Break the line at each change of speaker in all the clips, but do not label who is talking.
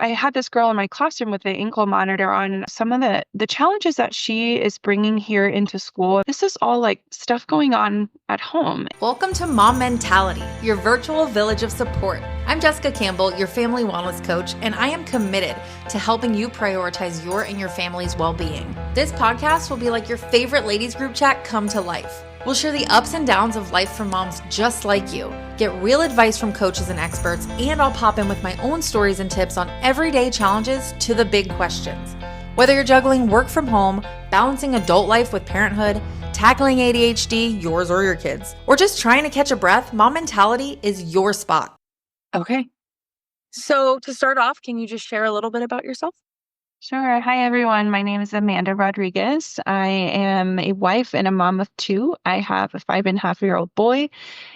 I had this girl in my classroom with the ankle monitor on some of the challenges that she is bringing here into school. This is all like stuff going on at home.
Welcome to Mom Mentality, your virtual village of support. I'm Jessica Campbell, your family wellness coach, and I am committed to helping you prioritize your and your family's well-being. This podcast will be like your favorite ladies group chat come to life. We'll share the ups and downs of life for moms just like you, get real advice from coaches and experts, and I'll pop in with my own stories and tips on everyday challenges to the big questions. Whether you're juggling work from home, balancing adult life with parenthood, tackling ADHD, yours or your kids, or just trying to catch a breath, Mom Mentality is your spot.
Okay. So to start off, can you just share a little bit about yourself?
Sure. Hi, everyone. My name is Amanda Rodriguez. I am a wife and a mom of two. I have a 5.5-year-old boy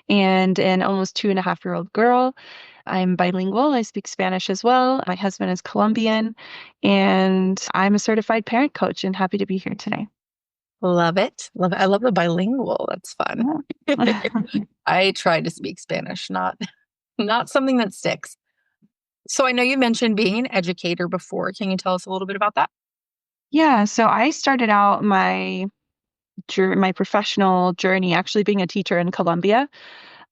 and an almost 2.5-year-old girl. I'm bilingual. I speak Spanish as well. My husband is Colombian, and I'm a certified parent coach and happy to be here today.
Love it. Love it. I love the bilingual. That's fun.
Yeah.
I try to speak Spanish, not something that sticks. So I know you mentioned being an educator before. Can you tell us a little bit about that?
Yeah, so I started out my professional journey actually being a teacher in Colombia.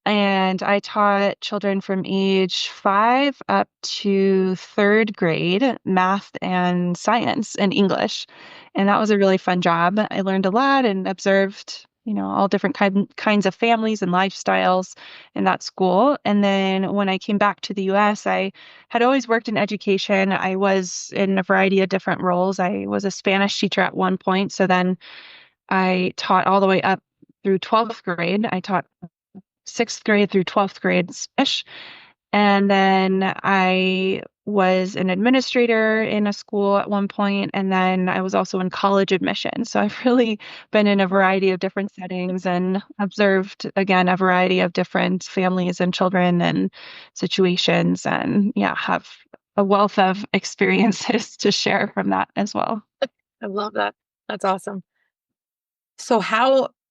And I taught children from age 5 up to 3rd grade math and science and English. And that was a really fun job. I learned a lot and observed, all different kinds of families and lifestyles in that school. And then when I came back to the US, I had always worked in education. I was in a variety of different roles. I was a Spanish teacher at one point. So then I taught all the way up through 12th grade. I taught 6th grade through 12th grade-ish. And then I was an administrator in a school at one point, and then I was also in college admissions. So I've really been in a variety of different settings and observed, again, a variety of different families and children and situations, and have a wealth of experiences to share from that as well.
I love that. That's awesome. So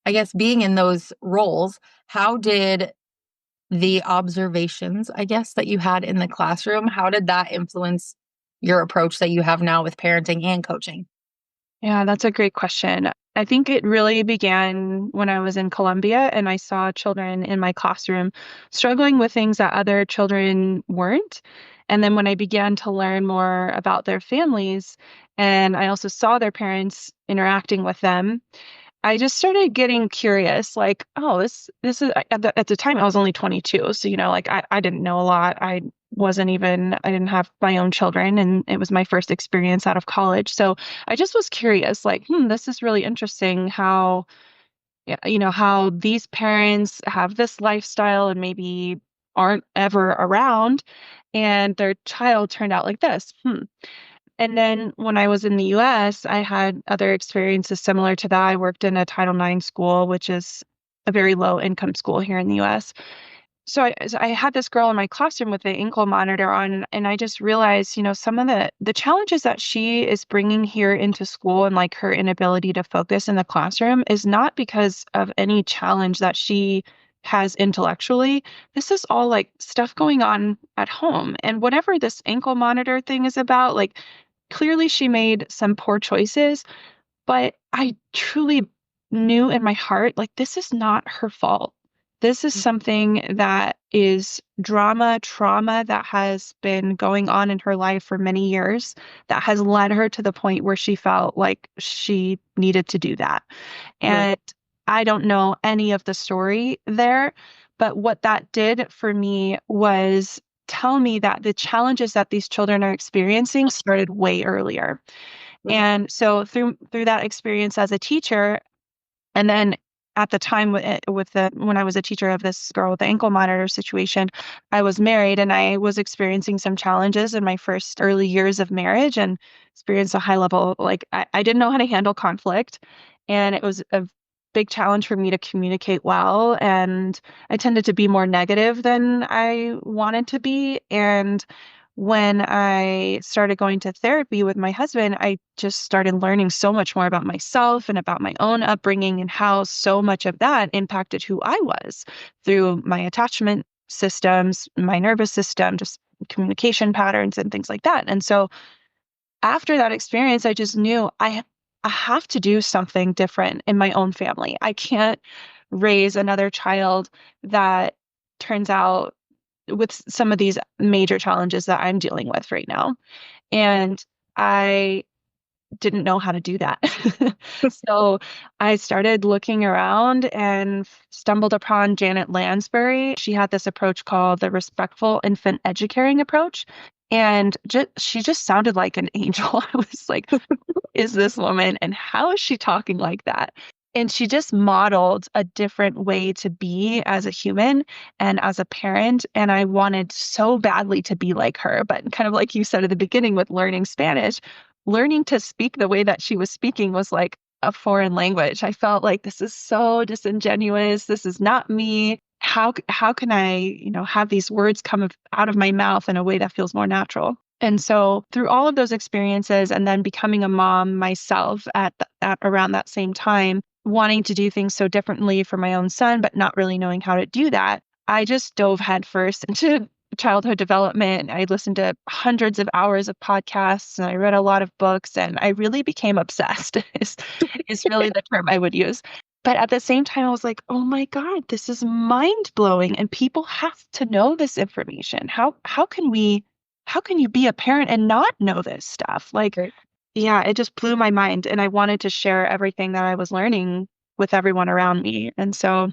I guess being in those roles, how did the observations, I guess, that you had in the classroom, how did that influence your approach that you have now with parenting and coaching?
Yeah, that's a great question. I think it really began when I was in Colombia and I saw children in my classroom struggling with things that other children weren't. And then when I began to learn more about their families and I also saw their parents interacting with them, I just started getting curious, like, oh, this is at the time I was only 22. So, like I didn't know a lot. I didn't have my own children and it was my first experience out of college. So I just was curious, like, this is really interesting how, how these parents have this lifestyle and maybe aren't ever around and their child turned out like this. And then when I was in the US, I had other experiences similar to that. I worked in a Title IX school, which is a very low income school here in the US. So I had this girl in my classroom with the ankle monitor on, and I just realized, some of the challenges that she is bringing here into school and like her inability to focus in the classroom is not because of any challenge that she has intellectually. This is all like stuff going on at home. And whatever this ankle monitor thing is about, like clearly she made some poor choices, but I truly knew in my heart, like, this is not her fault. This is something that is trauma that has been going on in her life for many years that has led her to the point where she felt like she needed to do that. And I don't know any of the story there, but what that did for me was tell me that the challenges that these children are experiencing started way earlier. And so through that experience as a teacher, and then at the time when I was a teacher of this girl with the ankle monitor situation, I was married and I was experiencing some challenges in my first early years of marriage and experienced a high level, like I didn't know how to handle conflict. And it was a big challenge for me to communicate well. And I tended to be more negative than I wanted to be. And when I started going to therapy with my husband, I just started learning so much more about myself and about my own upbringing and how so much of that impacted who I was through my attachment systems, my nervous system, just communication patterns and things like that. And so after that experience, I just knew I have to do something different in my own family. I can't raise another child that turns out with some of these major challenges that I'm dealing with right now. And I didn't know how to do that. So I started looking around and stumbled upon Janet Lansbury. She had this approach called the respectful infant educaring approach. And she just sounded like an angel. I was like, who is this woman and how is she talking like that? And she just modeled a different way to be as a human and as a parent. And I wanted so badly to be like her. But kind of like you said at the beginning with learning Spanish, learning to speak the way that she was speaking was like a foreign language. I felt like this is so disingenuous. This is not me. How can I, have these words come out of my mouth in a way that feels more natural? And so through all of those experiences and then becoming a mom myself at around that same time, wanting to do things so differently for my own son, but not really knowing how to do that, I just dove headfirst into childhood development. I listened to hundreds of hours of podcasts and I read a lot of books and I really became obsessed is really the term I would use. But at the same time, I was like, oh my God, this is mind blowing. And people have to know this information. How can you be a parent and not know this stuff? Like,
Right.
yeah, it just blew my mind. And I wanted to share everything that I was learning with everyone around me. And so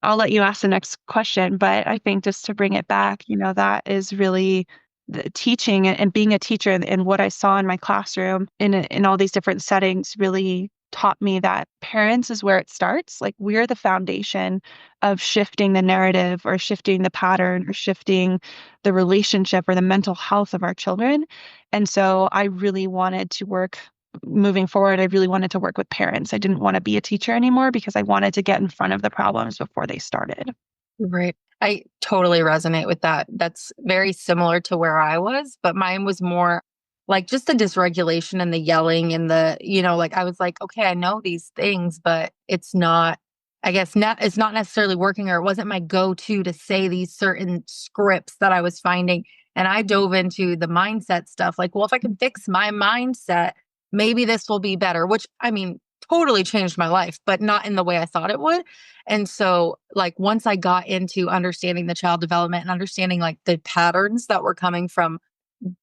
I'll let you ask the next question. But I think just to bring it back, that is really the teaching and being a teacher and what I saw in my classroom in all these different settings really taught me that parents is where it starts. Like we're the foundation of shifting the narrative or shifting the pattern or shifting the relationship or the mental health of our children. And so I really wanted to work moving forward. I really wanted to work with parents. I didn't want to be a teacher anymore because I wanted to get in front of the problems before they started.
Right. I totally resonate with that. That's very similar to where I was, but mine was more like just the dysregulation and the yelling and like I was like, okay, I know these things, but it's not, I guess, it's not necessarily working, or it wasn't my go-to to say these certain scripts that I was finding. And I dove into the mindset stuff like, well, if I can fix my mindset, maybe this will be better, which I mean, totally changed my life, but not in the way I thought it would. And so, like, once I got into understanding the child development and understanding like the patterns that were coming from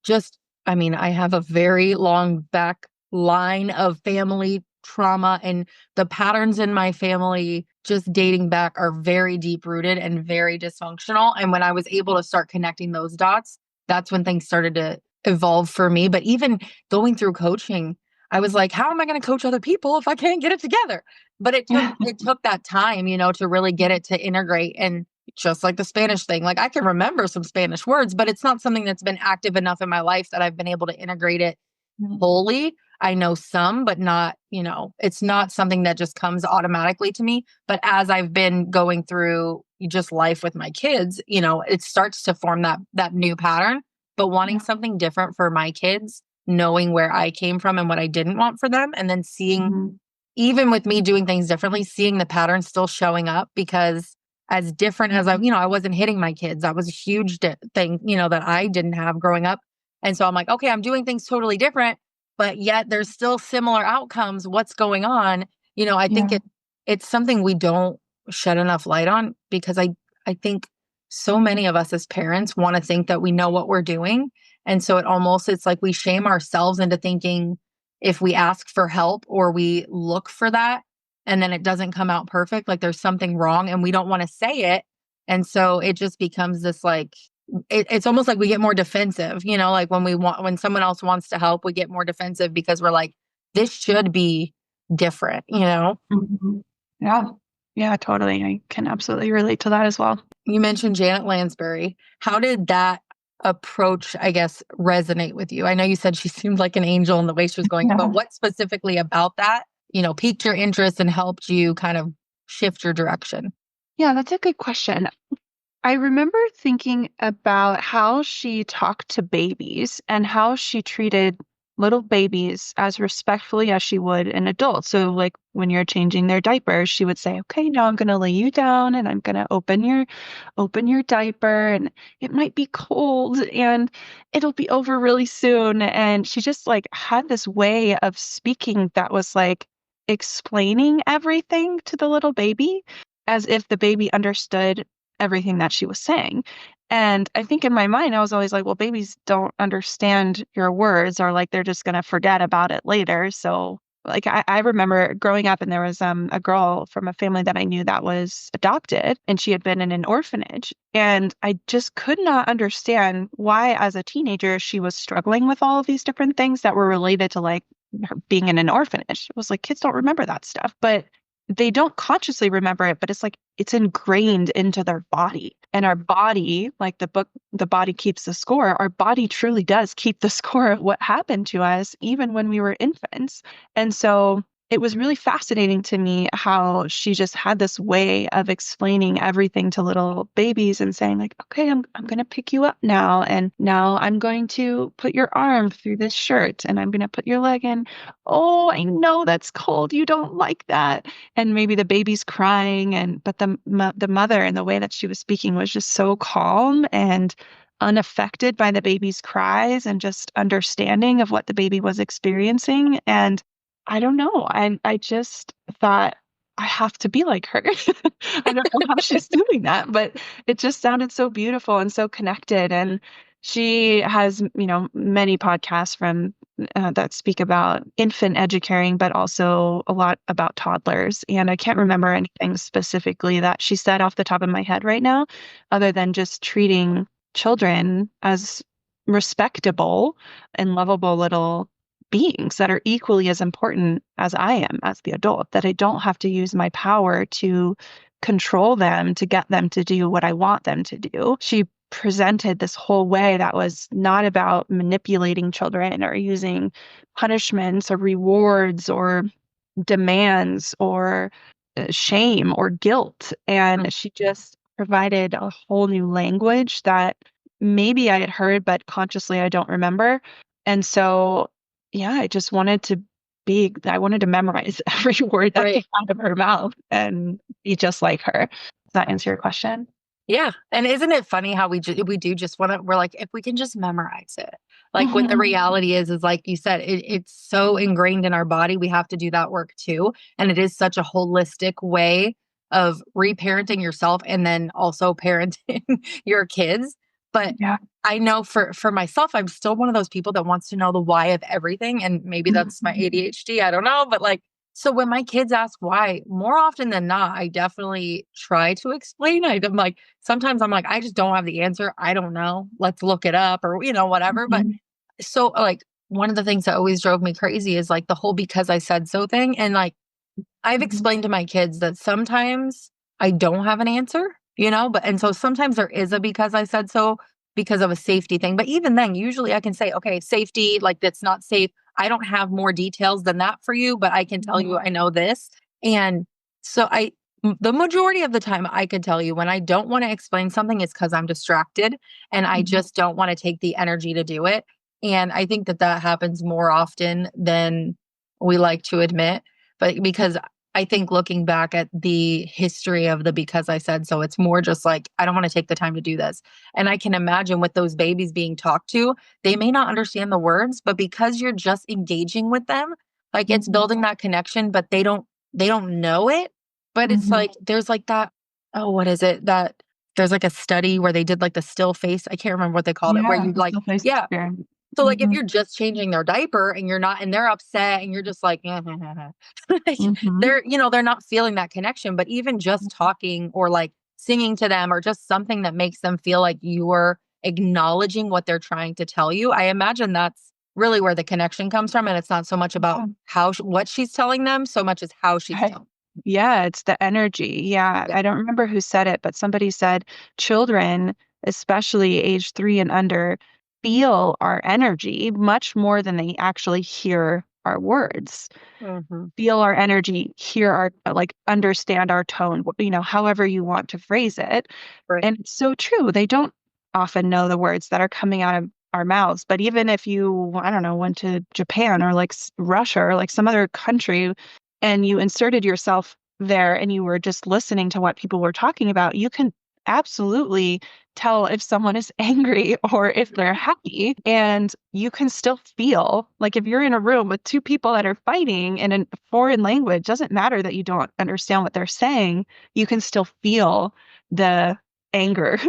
just, I mean, I have a very long back line of family trauma, and the patterns in my family just dating back are very deep rooted and very dysfunctional. And when I was able to start connecting those dots, that's when things started to evolve for me. But even going through coaching, I was like, how am I going to coach other people if I can't get it together? But it took that time, to really get it to integrate. And just like the Spanish thing, like I can remember some Spanish words, but it's not something that's been active enough in my life that I've been able to integrate it wholly. I know some, but not, it's not something that just comes automatically to me. But as I've been going through just life with my kids, it starts to form that new pattern. But wanting something different for my kids, knowing where I came from and what I didn't want for them, and then seeing,
Mhm.
even with me doing things differently, seeing the pattern still showing up. Because as different as I wasn't hitting my kids. That was a huge thing, that I didn't have growing up. And so I'm like, okay, I'm doing things totally different, but yet there's still similar outcomes. What's going on? I think
Yeah.
it's something we don't shed enough light on, because I think so many of us as parents want to think that we know what we're doing. And so it's like we shame ourselves into thinking if we ask for help or we look for that and then it doesn't come out perfect, like there's something wrong and we don't want to say it. And so it just becomes this like, it's almost like we get more defensive, like when someone else wants to help, we get more defensive because we're like, this should be different.
Mhm. Yeah. Yeah, totally. I can absolutely relate to that as well.
You mentioned Janet Lansbury. How did that approach, I guess, resonate with you? I know you said she seemed like an angel in the way she was going, but
Yeah.
what specifically about that, piqued your interest and helped you kind of shift your direction?
Yeah, that's a good question. I remember thinking about how she talked to babies and how she treated little babies as respectfully as she would an adult. So like when you're changing their diapers, she would say, "Okay, now I'm going to lay you down and I'm going to open your diaper and it might be cold and it'll be over really soon." And she just like had this way of speaking that was like explaining everything to the little baby as if the baby understood everything that she was saying. And I think in my mind, I was always like, well, babies don't understand your words, or like they're just going to forget about it later. So, like, I remember growing up and there was a girl from a family that I knew that was adopted and she had been in an orphanage. And I just could not understand why, as a teenager, she was struggling with all of these different things that were related to like her being in an orphanage. It was like kids don't remember that stuff, but they don't consciously remember it, but it's like it's ingrained into their body. And our body, like the book, The Body Keeps the Score, our body truly does keep the score of what happened to us, even when we were infants. And so it was really fascinating to me how she just had this way of explaining everything to little babies and saying like, okay, I'm going to pick you up now. And now I'm going to put your arm through this shirt and I'm going to put your leg in. Oh, I know that's cold. You don't like that. And maybe the baby's crying but the mother and the way that she was speaking was just so calm and unaffected by the baby's cries and just understanding of what the baby was experiencing. And I don't know. I just thought I have to be like her. I don't know how she's doing that, but it just sounded so beautiful and so connected. And she has, many podcasts from that speak about infant educating, but also a lot about toddlers. And I can't remember anything specifically that she said off the top of my head right now, other than just treating children as respectable and lovable little beings that are equally as important as I am as the adult, that I don't have to use my power to control them to get them to do what I want them to do. She presented this whole way that was not about manipulating children or using punishments or rewards or demands or shame or guilt. And she just provided a whole new language that maybe I had heard, but consciously I don't remember. And so, yeah, I wanted to memorize every word that came out of her mouth and be just like her. Does that answer your question?
Yeah. And isn't it funny how we do just want to, we're like, if we can just memorize it, like when the reality is like you said, it's so ingrained in our body. We have to do that work too. And it is such a holistic way of reparenting yourself and then also parenting your kids. But
Yeah.
I know for myself, I'm still one of those people that wants to know the why of everything. And maybe that's my ADHD. I don't know. But like, so when my kids ask why, more often than not, I definitely try to explain. I'm like, sometimes I'm like, I just don't have the answer. I don't know. Let's look it up or, whatever. But so like one of the things that always drove me crazy is like the whole because I said so thing. And like, I've explained to my kids that sometimes I don't have an answer, but, and so sometimes there is a because I said so because of a safety thing. But even then, usually I can say, okay, safety, like that's not safe. I don't have more details than that for you, but I can tell you I know this. And so the majority of the time I could tell you when I don't want to explain something, it's because I'm distracted and I just don't want to take the energy to do it. And I think that happens more often than we like to admit. But because I think looking back at the history of the because I said so, it's more just like, I don't want to take the time to do this. And I can imagine with those babies being talked to, they may not understand the words, but because you're just engaging with them, like it's building that connection, but they don't know it. But it's like, there's like that, oh, what is it? That there's like a study where they did like the still face. I can't remember what they called it, where you like, yeah. So like if you're just changing their diaper and you're not, and they're upset and you're just like, like, they're, they're not feeling that connection, but even just talking or like singing to them or just something that makes them feel like you're acknowledging what they're trying to tell you. I imagine that's really where the connection comes from. And it's not so much about what she's telling them so much as how she's telling them.
Yeah, it's the energy. Yeah. I don't remember who said it, but somebody said children, especially age 3 and under, feel our energy much more than they actually hear our words. Feel our energy, hear our, like, understand our tone, however you want to phrase it.
Right.
And it's so true. They don't often know the words that are coming out of our mouths. But even if you, I don't know, went to Japan or like Russia or like some other country and you inserted yourself there and you were just listening to what people were talking about, you can absolutely tell if someone is angry or if they're happy. And you can still feel like if you're in a room with two people that are fighting in a foreign language, doesn't matter that you don't understand what they're saying, you can still feel the anger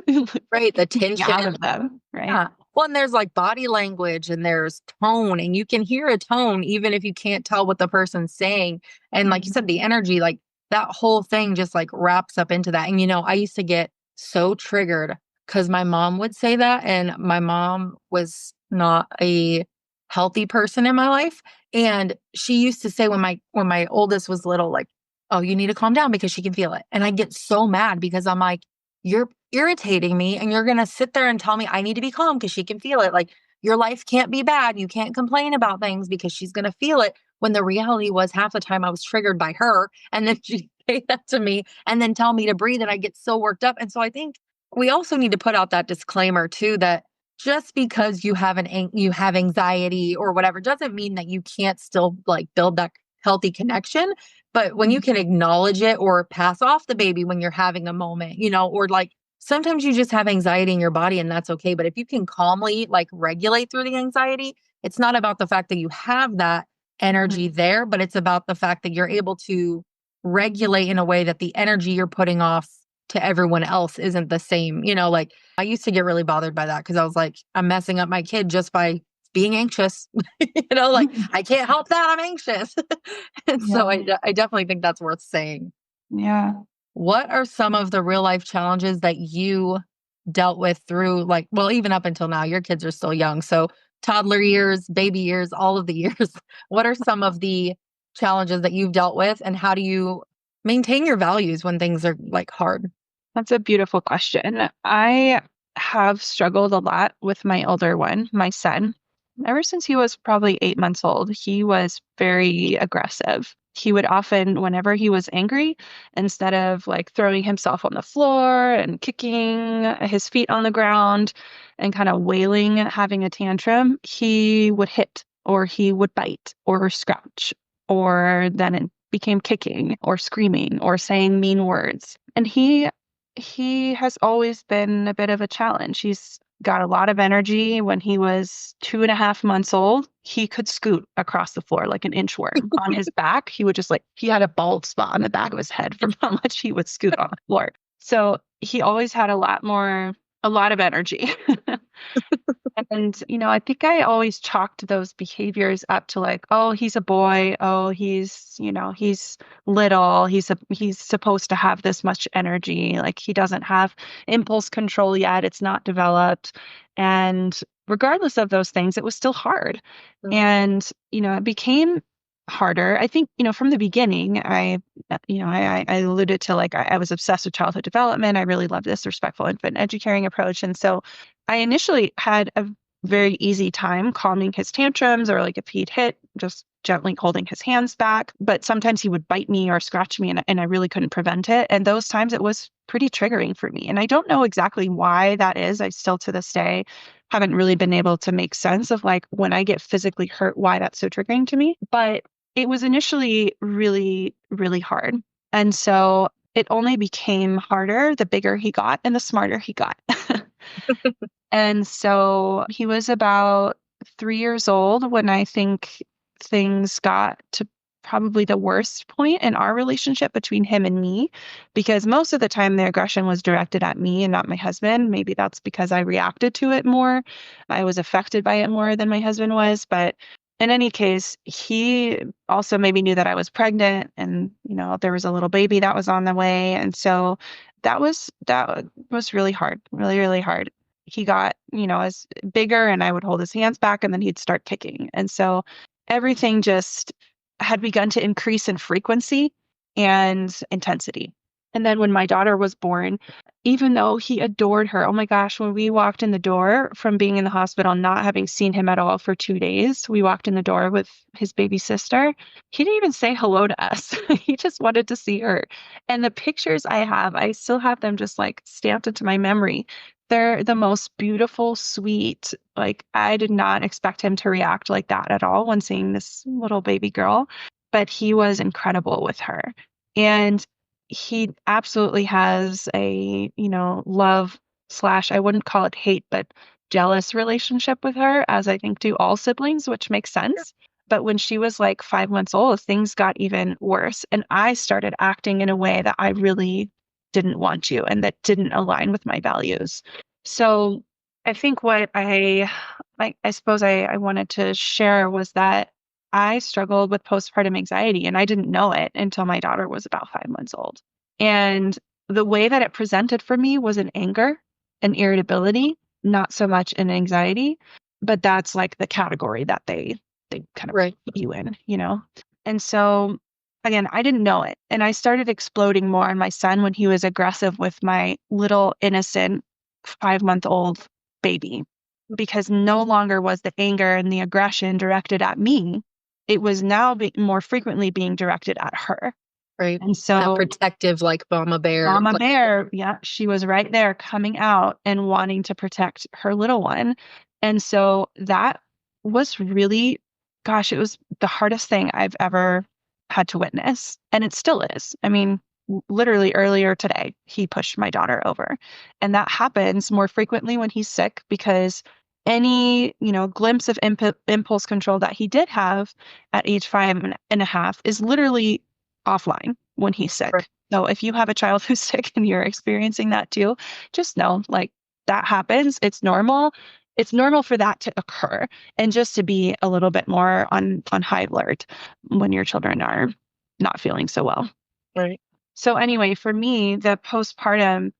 Right. The
out
tension.
of them, right?
Yeah. Well, and there's like body language and there's tone, and you can hear a tone even if you can't tell what the person's saying. And like you
Mhm.
said, the energy, like that whole thing just like wraps up into that. And, I used to get so triggered because my mom would say that. And my mom was not a healthy person in my life. And she used to say when my oldest was little, like, oh, you need to calm down because she can feel it. And I get so mad because I'm like, you're irritating me and you're going to sit there and tell me I need to be calm because she can feel it. Like your life can't be bad. You can't complain about things because she's going to feel it. When the reality was half the time I was triggered by her. And then she'd say that to me and then tell me to breathe. And I get so worked up. And so I think we also need to put out that disclaimer too, that just because you have anxiety or whatever doesn't mean that you can't still like build that healthy connection. But when you can acknowledge it or pass off the baby when you're having a moment, or like sometimes you just have anxiety in your body and that's okay. But if you can calmly like regulate through the anxiety, it's not about the fact that you have that energy
Mhm.
there, but it's about the fact that you're able to regulate in a way that the energy you're putting off to everyone else isn't the same. Like I used to get really bothered by that because I was like, I'm messing up my kid just by being anxious. Like I can't help that I'm anxious. And so
Yeah.
I definitely think that's worth saying.
Yeah.
What are some of the real life challenges that you dealt with through like, well, even up until now, your kids are still young. So toddler years, baby years, all of the years. What are some of the challenges that you've dealt with and how do you maintain your values when things are like hard?
That's a beautiful question. I have struggled a lot with my older one, my son. Ever since he was probably 8 months old, he was very aggressive. He would often, whenever he was angry, instead of like throwing himself on the floor and kicking his feet on the ground and kind of wailing, having a tantrum, he would hit or he would bite or scratch, or then it became kicking or screaming or saying mean words. And he has always been a bit of a challenge. He's got a lot of energy. When he was 2.5 months old, he could scoot across the floor like an inchworm on his back. He would just like, he had a bald spot on the back of his head from how much he would scoot on the floor. So he always had a lot of energy. And, I think I always chalked those behaviors up to like, oh, he's a boy. Oh, he's little. He's supposed to have this much energy. Like he doesn't have impulse control yet. It's not developed. And regardless of those things, it was still hard.
Mhm.
And, it became harder. I think, from the beginning, I alluded to like I was obsessed with childhood development. I really loved this respectful infant educating approach. And so I initially had a very easy time calming his tantrums or like if he'd hit, just gently holding his hands back. But sometimes he would bite me or scratch me and I really couldn't prevent it. And those times it was pretty triggering for me. And I don't know exactly why that is. I still to this day haven't really been able to make sense of like when I get physically hurt, why that's so triggering to me. But it was initially really, really hard. And so it only became harder the bigger he got and the smarter he got. And so he was about 3 years old when I think things got to probably the worst point in our relationship between him and me, because most of the time the aggression was directed at me and not my husband. Maybe that's because I reacted to it more. I was affected by it more than my husband was. But in any case, he also maybe knew that I was pregnant and, there was a little baby that was on the way. And so that was really hard, really, really hard. He got, as bigger and I would hold his hands back and then he'd start kicking. And so everything just had begun to increase in frequency and intensity. And then when my daughter was born, even though he adored her, oh my gosh, when we walked in the door from being in the hospital, not having seen him at all for 2 days, we walked in the door with his baby sister. He didn't even say hello to us. He just wanted to see her. And the pictures I have, I still have them just like stamped into my memory. they're the most beautiful, sweet, like I did not expect him to react like that at all when seeing this little baby girl, but he was incredible with her. And he absolutely has a, love slash, I wouldn't call it hate, but jealous relationship with her, as I think do all siblings, which makes sense. But when she was like 5 months old, things got even worse. And I started acting in a way that I really didn't want to and that didn't align with my values. So I think what I suppose I wanted to share was that I struggled with postpartum anxiety and I didn't know it until my daughter was about 5 months old. And the way that it presented for me was an anger and irritability, not so much an anxiety, but that's like the category that they kind of
Right.
put you in. And so again, I didn't know it. And I started exploding more on my son when he was aggressive with my little innocent 5-month-old baby, because no longer was the anger and the aggression directed at me. It was now more frequently being directed at her.
Right.
And
That
so
protective, like mama bear.
Mama
Like,
Bear, yeah, she was right there coming out and wanting to protect her little one. And so that was really, gosh, it was the hardest thing I've ever had to witness. And it still is. I mean, literally earlier today, he pushed my daughter over. And that happens more frequently when he's sick because any, glimpse of impulse control that he did have at age 5.5 is literally offline when he's
right.
sick. So if you have a child who's sick and you're experiencing that too, just know like that happens. It's normal. It's normal for that to occur and just to be a little bit more on high alert when your children are not feeling so well.
Right.
So anyway, for me, the postpartum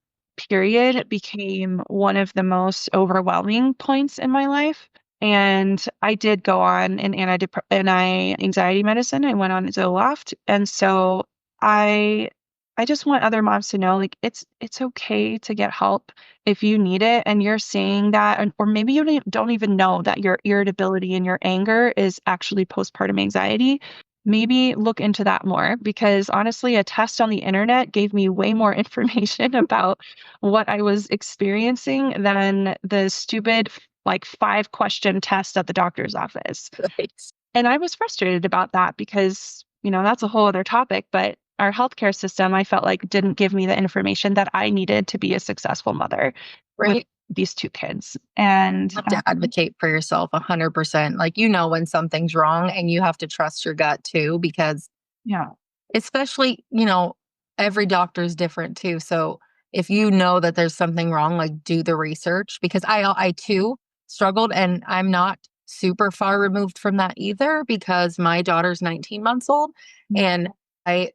period became one of the most overwhelming points in my life. And I did go on an anxiety medicine. I went on Zoloft. And so I I just want other moms to know like it's okay to get help if you need it and you're seeing that or maybe you don't even know that your irritability and your anger is actually postpartum anxiety. Maybe look into that more because honestly, a test on the internet gave me way more information about what I was experiencing than the stupid, like 5-question test at the doctor's office.
Right.
And I was frustrated about that because, that's a whole other topic, but our healthcare system, I felt like didn't give me the information that I needed to be a successful mother with
Right.
these two kids. And
You have to advocate for yourself 100%. Like, when something's wrong and you have to trust your gut too, because
yeah,
especially, every doctor is different too. So if you know that there's something wrong, like do the research because I too struggled and I'm not super far removed from that either because my daughter's 19 months old and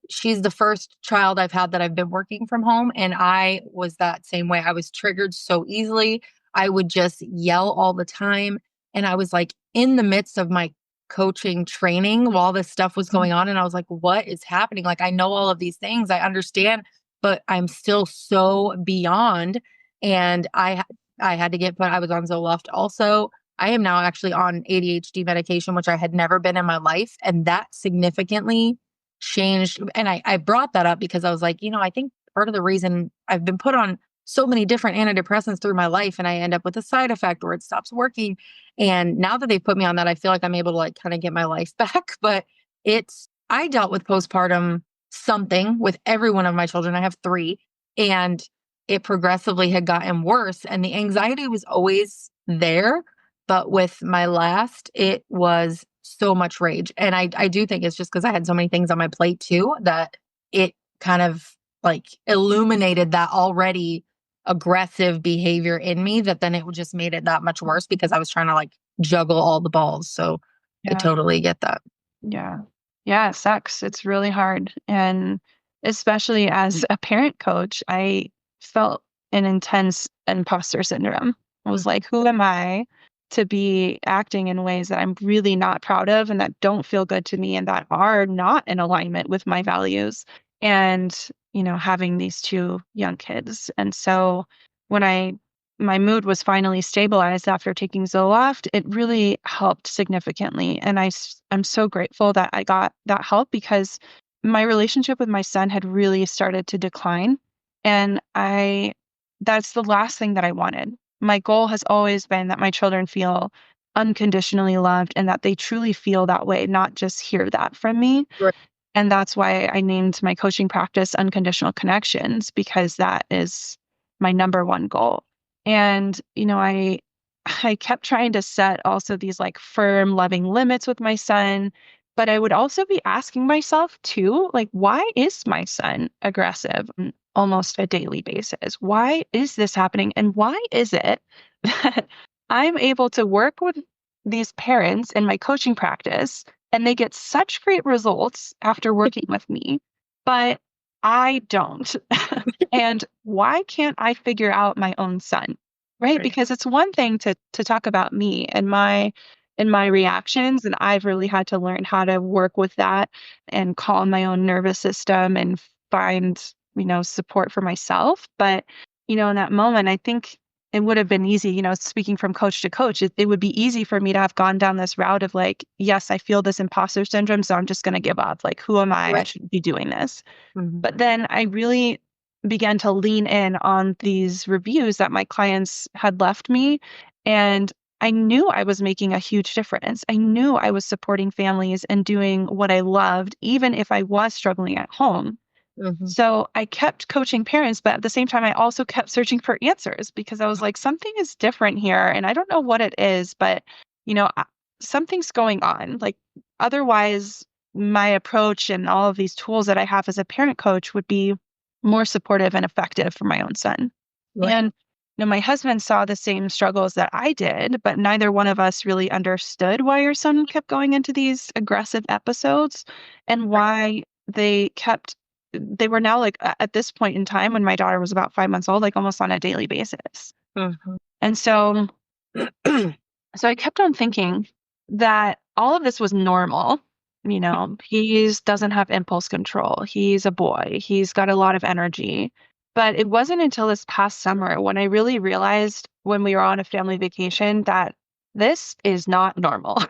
she's the first child I've had that I've been working from home and I was that same way. I was triggered so easily. I would just yell all the time and I was like in the midst of my coaching training while this stuff was going on and I was like what is happening, like I know all of these things, I understand, but I'm still so beyond. And I had to get put, I was on Zoloft also. I am now actually on ADHD medication which I had never been in my life and that significantly changed. And I brought that up because I was like, I think part of the reason I've been put on so many different antidepressants through my life and I end up with a side effect or it stops working. And now that they've put me on that, I feel like I'm able to like kind of get my life back. But I dealt with postpartum something with every one of my children. I have 3 and it progressively had gotten worse and the anxiety was always there. But with my last, it was so much rage. And I do think it's just because I had so many things on my plate too, that it kind of like illuminated that already aggressive behavior in me that then it just made it that much worse because I was trying to like juggle all the balls. So I
yeah.
totally get that.
Yeah. Yeah, it sucks. It's really hard. And especially as a parent coach, I felt an intense imposter syndrome. I was like, who am I to be acting in ways that I'm really not proud of and that don't feel good to me and that are not in alignment with my values? And, having these 2 young kids. And so when my mood was finally stabilized after taking Zoloft, it really helped significantly. And I'm so grateful that I got that help because my relationship with my son had really started to decline. And I that's the last thing that I wanted. My goal has always been that my children feel unconditionally loved and that they truly feel that way, not just hear that from me.
Right.
And that's why I named my coaching practice Unconditional Connections, because that is my number one goal. And, I kept trying to set also these like firm, loving limits with my son, but I would also be asking myself too, like, why is my son aggressive on almost a daily basis? Why is this happening? And why is it that I'm able to work with these parents in my coaching practice and they get such great results after working with me, but I don't? And why can't I figure out my own son? Right?
Right.
Because it's one thing to talk about me and my reactions, and I've really had to learn how to work with that and calm my own nervous system and find, support for myself. But, in that moment, I think it would have been easy, speaking from coach to coach, it would be easy for me to have gone down this route of like, yes, I feel this imposter syndrome, so I'm just going to give up. Like, who am I? I
Right.
shouldn't be doing this.
Mhm.
But then I really began to lean in on these reviews that my clients had left me. And I knew I was making a huge difference. I knew I was supporting families and doing what I loved, even if I was struggling at home.
Mhm.
So I kept coaching parents, but at the same time, I also kept searching for answers because I was like, something is different here. And I don't know what it is, but, something's going on. Like, otherwise, my approach and all of these tools that I have as a parent coach would be more supportive and effective for my own son.
Right.
And my husband saw the same struggles that I did, but neither one of us really understood why your son kept going into these aggressive episodes and why they were now like at this point in time when my daughter was about 5 months old, like almost on a daily basis.
Mhm.
And so I kept on thinking that all of this was normal. He doesn't have impulse control. He's a boy. He's got a lot of energy. But it wasn't until this past summer when I really realized when we were on a family vacation that this is not normal.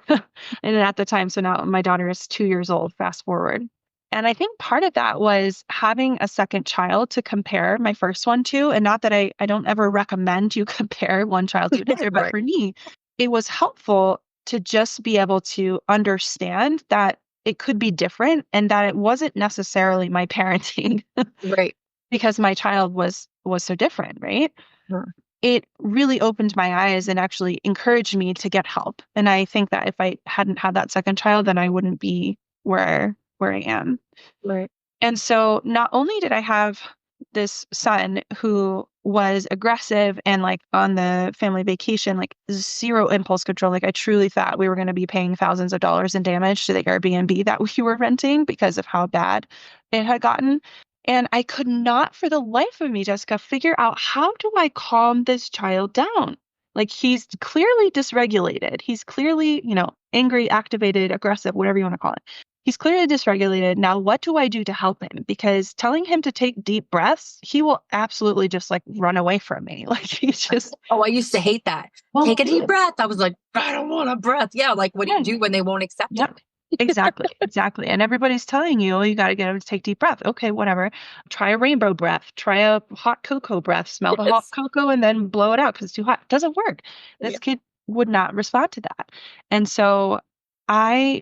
And at the time, so now my daughter is 2 years old, fast forward. And I think part of that was having a second child to compare my first one to. And not that I don't ever recommend you compare one child to another, but
Right.
for me, it was helpful to just be able to understand that it could be different and that it wasn't necessarily my parenting
Right.
because my child was so different, right?
Mhm.
It really opened my eyes and actually encouraged me to get help. And I think that if I hadn't had that second child, then I wouldn't be where I am.
Right.
And so not only did I have this son who was aggressive and like on the family vacation, like zero impulse control. Like I truly thought we were going to be paying thousands of dollars in damage to the Airbnb that we were renting because of how bad it had gotten. And I could not for the life of me, Jessica, figure out how do I calm this child down? Like he's clearly dysregulated. He's clearly, angry, activated, aggressive, whatever you want to call it. He's clearly dysregulated. Now, what do I do to help him? Because telling him to take deep breaths, he will absolutely just like run away from me. Like he's just
Oh, I used to hate that.
won't
Take a
do
deep
it.
breath. I was like, I don't want a breath. Yeah. Like, what do you
Yeah.
do when they won't accept
Yep.
it?
Exactly. Exactly. And everybody's telling you, oh, you got to get him to take deep breath. Okay, whatever. Try a rainbow breath. Try a hot cocoa breath. Smell the hot
Yes.
cocoa and then blow it out because it's too hot. It doesn't work.
Yeah.
This kid would not respond to that. And so I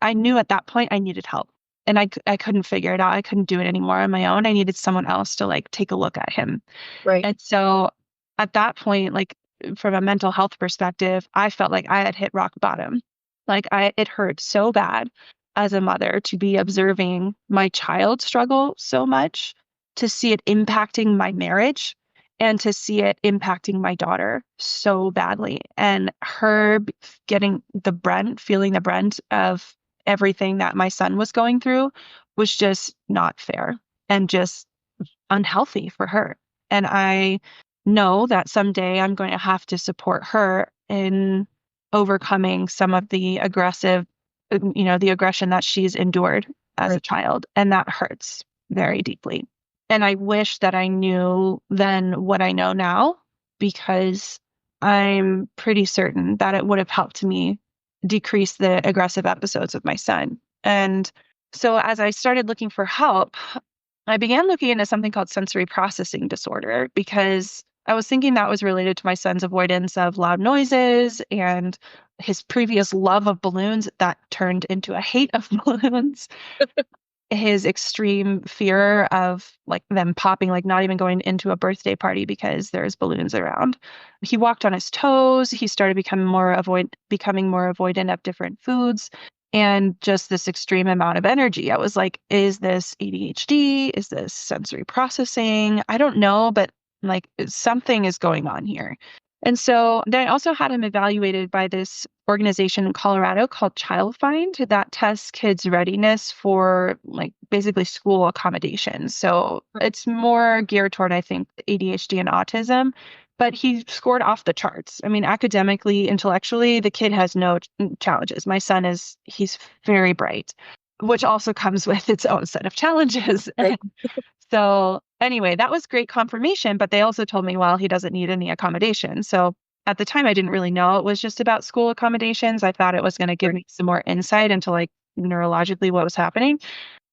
I knew at that point I needed help. And I couldn't figure it out. I couldn't do it anymore on my own. I needed someone else to like take a look at him.
Right.
And so at that point, like from a mental health perspective, I felt like I had hit rock bottom. Like it hurt so bad as a mother to be observing my child struggle so much, to see it impacting my marriage and to see it impacting my daughter so badly. And her getting feeling the brunt of everything that my son was going through was just not fair and just unhealthy for her. And I know that someday I'm going to have to support her in overcoming some of the the aggression that she's endured as a
Right.
child. And that hurts very deeply. And I wish that I knew then what I know now, because I'm pretty certain that it would have helped me decrease the aggressive episodes with my son. And so as I started looking for help, I began looking into something called sensory processing disorder because I was thinking that was related to my son's avoidance of loud noises and his previous love of balloons that turned into a hate of balloons, his extreme fear of like them popping, like not even going into a birthday party because there's balloons around. He walked on his toes. He started becoming more avoidant of different foods and just this extreme amount of energy. I was like, is this ADHD? Is this sensory processing? I don't know, but like something is going on here. And so then I also had him evaluated by this organization in Colorado called Child Find that tests kids' readiness for like basically school accommodations. So it's more geared toward, I think, ADHD and autism, but he scored off the charts. I mean, academically, intellectually, the kid has no challenges. My son he's very bright, which also comes with its own set of challenges.
Right.
So anyway, that was great confirmation, but they also told me, well, he doesn't need any accommodations. So at the time, I didn't really know it was just about school accommodations. I thought it was going to give me some more insight into like neurologically what was happening.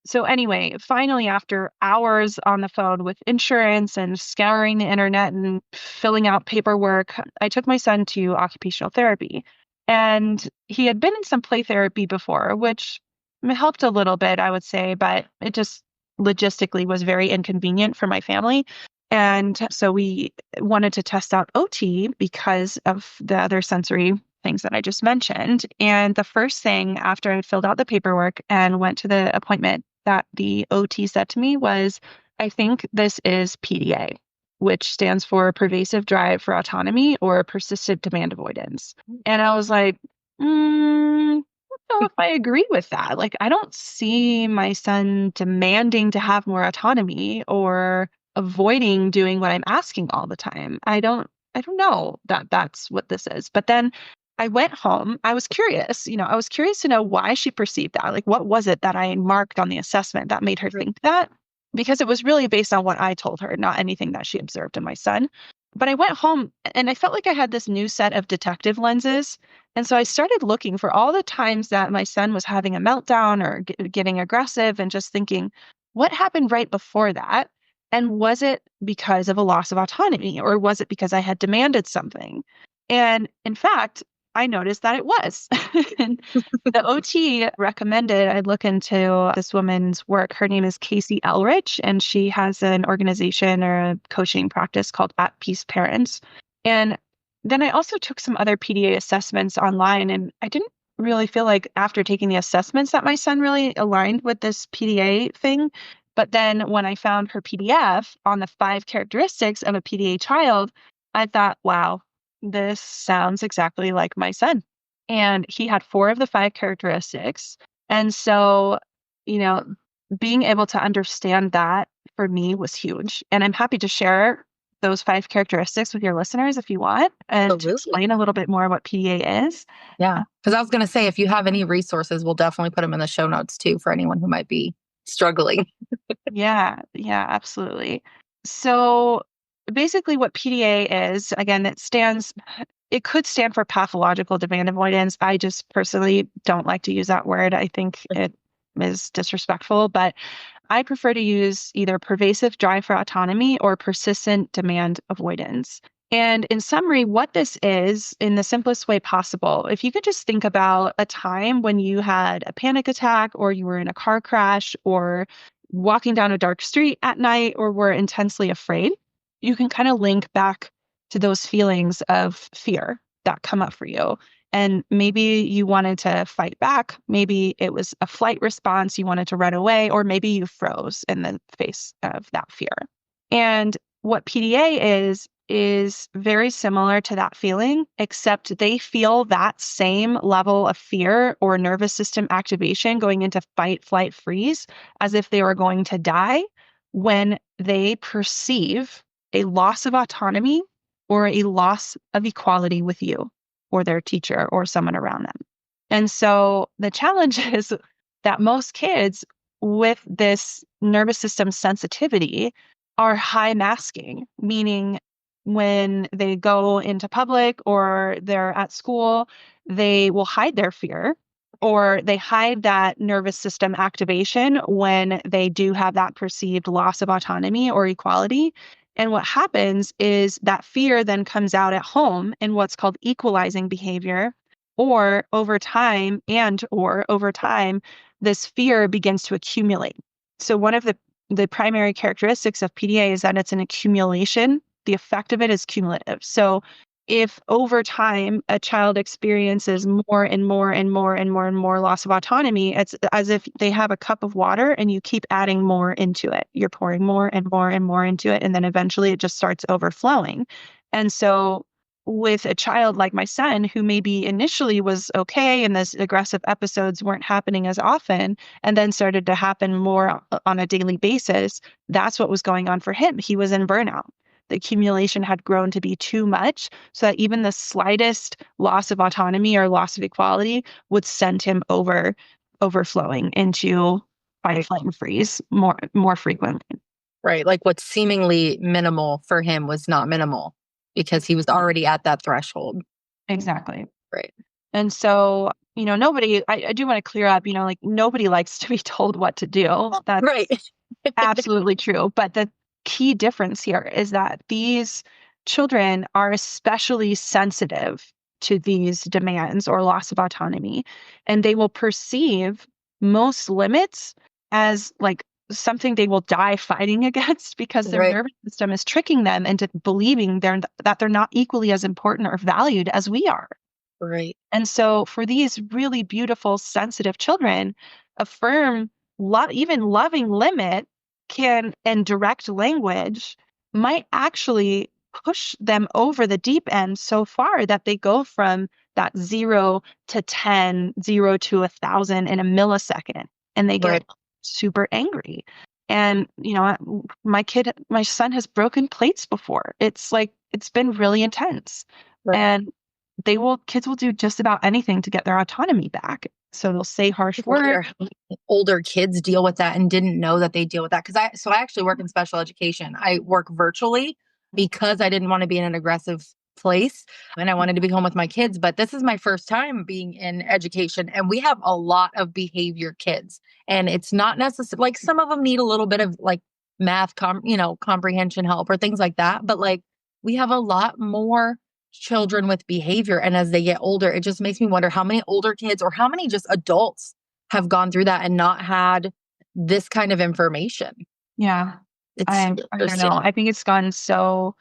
So anyway, finally, after hours on the phone with insurance and scouring the internet and filling out paperwork, I took my son to occupational therapy. And he had been in some play therapy before, which helped a little bit, I would say, but it just logistically was very inconvenient for my family. And so we wanted to test out OT because of the other sensory things that I just mentioned. And the first thing after I filled out the paperwork and went to the appointment that the OT said to me was, I think this is PDA, which stands for pervasive drive for autonomy or persistent demand avoidance. And I was like, I don't know if I agree with that. Like, I don't see my son demanding to have more autonomy or avoiding doing what I'm asking all the time. I don't know that that's what this is. But then I went home. I was curious, I was curious to know why she perceived that. Like, what was it that I marked on the assessment that made her think that? Because it was really based on what I told her, not anything that she observed in my son. But I went home and I felt like I had this new set of detective lenses. And so I started looking for all the times that my son was having a meltdown or getting aggressive and just thinking, what happened right before that? And was it because of a loss of autonomy or was it because I had demanded something? And in fact, I noticed that it was. And the OT recommended I look into this woman's work. Her name is Casey Elrich, and she has an organization or a coaching practice called At Peace Parents. And then I also took some other PDA assessments online, and I didn't really feel like after taking the assessments that my son really aligned with this PDA thing. But then when I found her PDF on the 5 characteristics of a PDA child, I thought, wow, this sounds exactly like my son. And he had 4 of the 5 characteristics. And so, you know, being able to understand that for me was huge. And I'm happy to share those 5 characteristics with your listeners if you want and to
Absolutely.
explain a little bit more what PDA is.
Yeah. Because I was going to say, if you have any resources, we'll definitely put them in the show notes too for anyone who might be struggling.
Yeah, absolutely. So basically what PDA is, again, it could stand for pathological demand avoidance. I just personally don't like to use that word. I think it is disrespectful, but I prefer to use either pervasive drive for autonomy or persistent demand avoidance. And in summary, what this is, in the simplest way possible, if you could just think about a time when you had a panic attack or you were in a car crash or walking down a dark street at night or were intensely afraid, you can kind of link back to those feelings of fear that come up for you. And maybe you wanted to fight back. Maybe it was a flight response. You wanted to run away, or maybe you froze in the face of that fear. And what PDA is very similar to that feeling, except they feel that same level of fear or nervous system activation going into fight, flight, freeze as if they were going to die when they perceive a loss of autonomy or a loss of equality with you or their teacher or someone around them. And so the challenge is that most kids with this nervous system sensitivity are high masking, meaning when they go into public or they're at school, they will hide their fear or they hide that nervous system activation when they do have that perceived loss of autonomy or equality. And what happens is that fear then comes out at home in what's called equalizing behavior, or over time, this fear begins to accumulate. So one of the primary characteristics of PDA is that it's an accumulation. The effect of it is cumulative. So if over time a child experiences more and more and more and more and more loss of autonomy, it's as if they have a cup of water and you keep adding more into it. You're pouring more and more and more into it, and then eventually it just starts overflowing. And so with a child like my son, who maybe initially was okay and those aggressive episodes weren't happening as often, and then started to happen more on a daily basis, that's what was going on for him. He was in burnout. The accumulation had grown to be too much, so that even the slightest loss of autonomy or loss of equality would send him overflowing into fight, flight, and freeze more frequently.
Right. Like what's seemingly minimal for him was not minimal because he was already at that threshold.
Exactly.
Right.
And so, I do want to clear up, like nobody likes to be told what to do. That's
Right.
absolutely true. But the key difference here is that these children are especially sensitive to these demands or loss of autonomy, and they will perceive most limits as like something they will die fighting against because their
Right.
nervous system is tricking them into believing that they're not equally as important or valued as we are.
Right.
And so for these really beautiful, sensitive children, a firm, even loving limit and direct language might actually push them over the deep end so far that they go from that 0 to 10, 0 to 1,000 in a millisecond, and they get
Right.
super angry. And, my son has broken plates before. It's been really intense.
Right.
And kids will do just about anything to get their autonomy back. So they'll say harsh
Wonder
words.
how older kids deal with that and didn't know that they deal with that. I actually work in special education. I work virtually because I didn't want to be in an aggressive place and I wanted to be home with my kids. But this is my first time being in education, and we have a lot of behavior kids. And it's not necessary, like some of them need a little bit of like math, comprehension help or things like that. But like we have a lot more children with behavior. And as they get older, it just makes me wonder how many older kids or how many just adults have gone through that and not had this kind of information.
Yeah.
It's
I don't
interesting.
know. I think it's gone so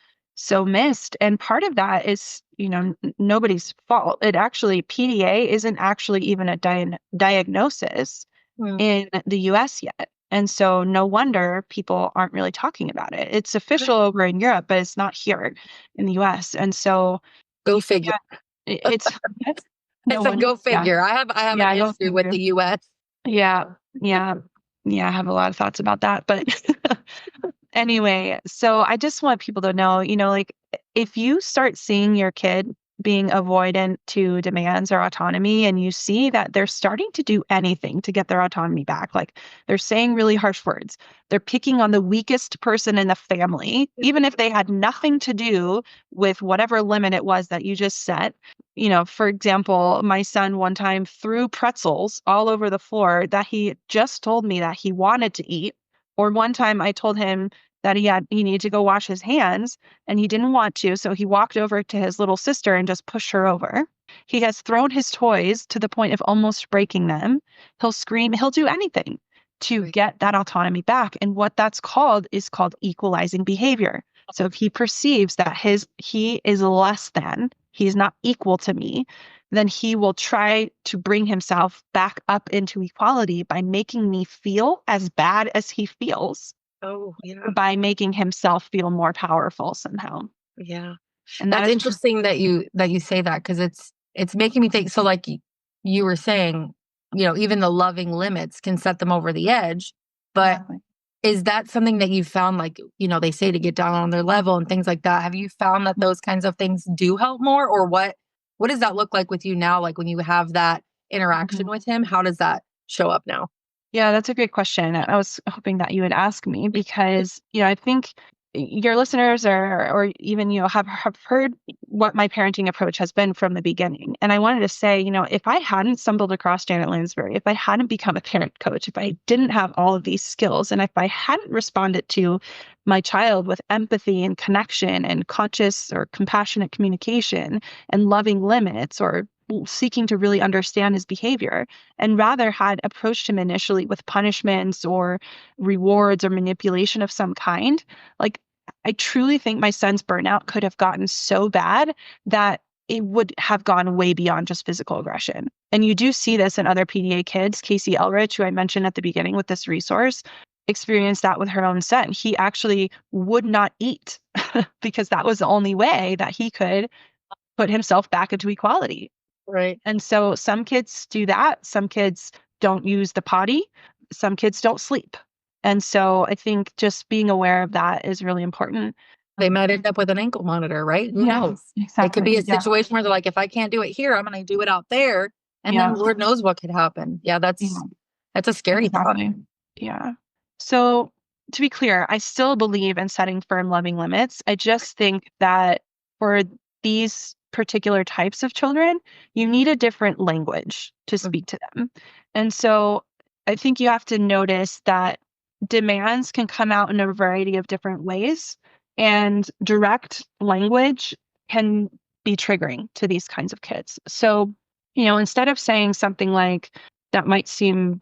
missed. And part of that is, nobody's fault. PDA isn't actually even a diagnosis
Mm.
in the US yet. And so no wonder people aren't really talking about it. It's official over in Europe, but it's not here in the US. And so
Go figure.
it's
I
no
said
one.
go
Yeah.
figure. I have an
Yeah. Go
issue with
figure.
the US.
Yeah. Yeah. Yeah. I have a lot of thoughts about that. But anyway, so I just want people to know, like if you start seeing your kid being avoidant to demands or autonomy, and you see that they're starting to do anything to get their autonomy back, like they're saying really harsh words, they're picking on the weakest person in the family, even if they had nothing to do with whatever limit it was that you just set. For example, my son one time threw pretzels all over the floor that he just told me that he wanted to eat. Or one time I told him that he needed to go wash his hands and he didn't want to, so he walked over to his little sister and just pushed her over. He has thrown his toys to the point of almost breaking them. He'll scream, he'll do anything to get that autonomy back. And what that's called is called equalizing behavior. So if he perceives that he is less than, he's not equal to me, then he will try to bring himself back up into equality by making me feel as bad as he feels,
Oh, yeah.
by making himself feel more powerful somehow.
Yeah.
And that
That's
is
interesting that you say that because it's making me think. So like you were saying, even the loving limits can set them over the edge. But
exactly.
is that something that you found, like, they say to get down on their level and things like that? Have you found that those kinds of things do help more? Or what does that look like with you now? Like when you have that interaction with him, how does that show up now?
Yeah, that's a great question. I was hoping that you would ask me because, I think your listeners or even have heard what my parenting approach has been from the beginning. And I wanted to say, if I hadn't stumbled across Janet Lansbury, if I hadn't become a parent coach, if I didn't have all of these skills, and if I hadn't responded to my child with empathy and connection and conscious or compassionate communication and loving limits or seeking to really understand his behavior, and rather had approached him initially with punishments or rewards or manipulation of some kind, like, I truly think my son's burnout could have gotten so bad that it would have gone way beyond just physical aggression. And you do see this in other PDA kids. Casey Elrich, who I mentioned at the beginning with this resource, experienced that with her own son. He actually would not eat because that was the only way that he could put himself back into equality.
Right.
And so some kids do that. Some kids don't use the potty. Some kids don't sleep. And so I think just being aware of that is really important.
They might end up with an ankle monitor, right? Who knows? It could be a situation where they're like, if I can't do it here, I'm going to do it out there. And then Lord knows what could happen. Yeah, that's a scary thought.
Yeah. So to be clear, I still believe in setting firm, loving limits. I just think that for these particular types of children, you need a different language to speak to them. And so I think you have to notice that demands can come out in a variety of different ways, and direct language can be triggering to these kinds of kids. So, instead of saying something like that might seem,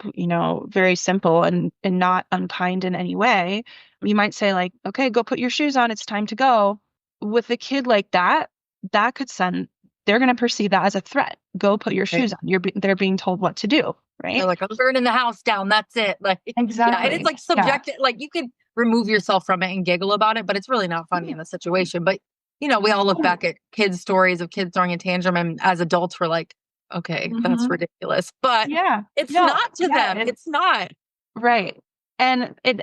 very simple and not unkind in any way, you might say like, okay, go put your shoes on. It's time to go. With a kid like that, that could send, they're going to perceive that as a threat. Go put your shoes on. They're being told what to do, right?
They're like, I'm burning the house down. That's it. Like,
exactly.
Yeah, and it's like subjective. Yeah. Like you could remove yourself from it and giggle about it, but it's really not funny in the situation. But, we all look back at kids' stories of kids throwing a tantrum, and as adults, we're like, okay, that's ridiculous. But it's not to them. It's not.
Right. And it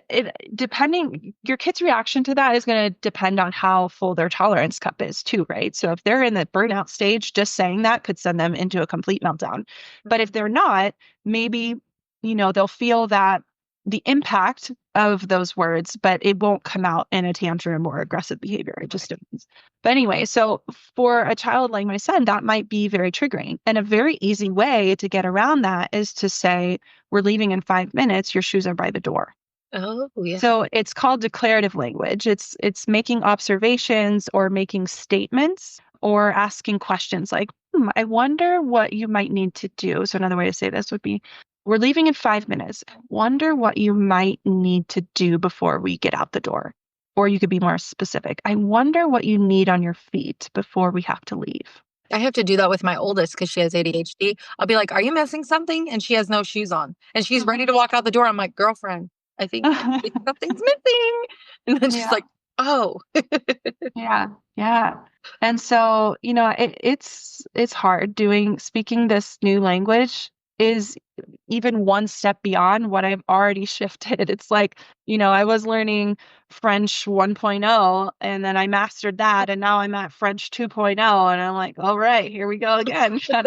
depending, your kid's reaction to that is going to depend on how full their tolerance cup is too, right? So if they're in the burnout stage, just saying that could send them into a complete meltdown. But if they're not, maybe, they'll feel that the impact of those words, but it won't come out in a tantrum or aggressive behavior. It just depends. But anyway, so for a child like my son, that might be very triggering. And a very easy way to get around that is to say, we're leaving in 5 minutes, your shoes are by the door.
Oh, yeah.
So it's called declarative language. It's making observations or making statements or asking questions like, I wonder what you might need to do. So another way to say this would be, we're leaving in 5 minutes. I wonder what you might need to do before we get out the door. Or you could be more specific. I wonder what you need on your feet before we have to leave.
I have to do that with my oldest because she has ADHD. I'll be like, are you missing something? And she has no shoes on. And she's ready to walk out the door. I'm like, girlfriend, I think something's missing. And then she's like, oh.
Yeah. And so, it's hard speaking this new language is even one step beyond what I've already shifted. It's like, I was learning French 1.0 and then I mastered that. And now I'm at French 2.0 and I'm like, all right, here we go again. So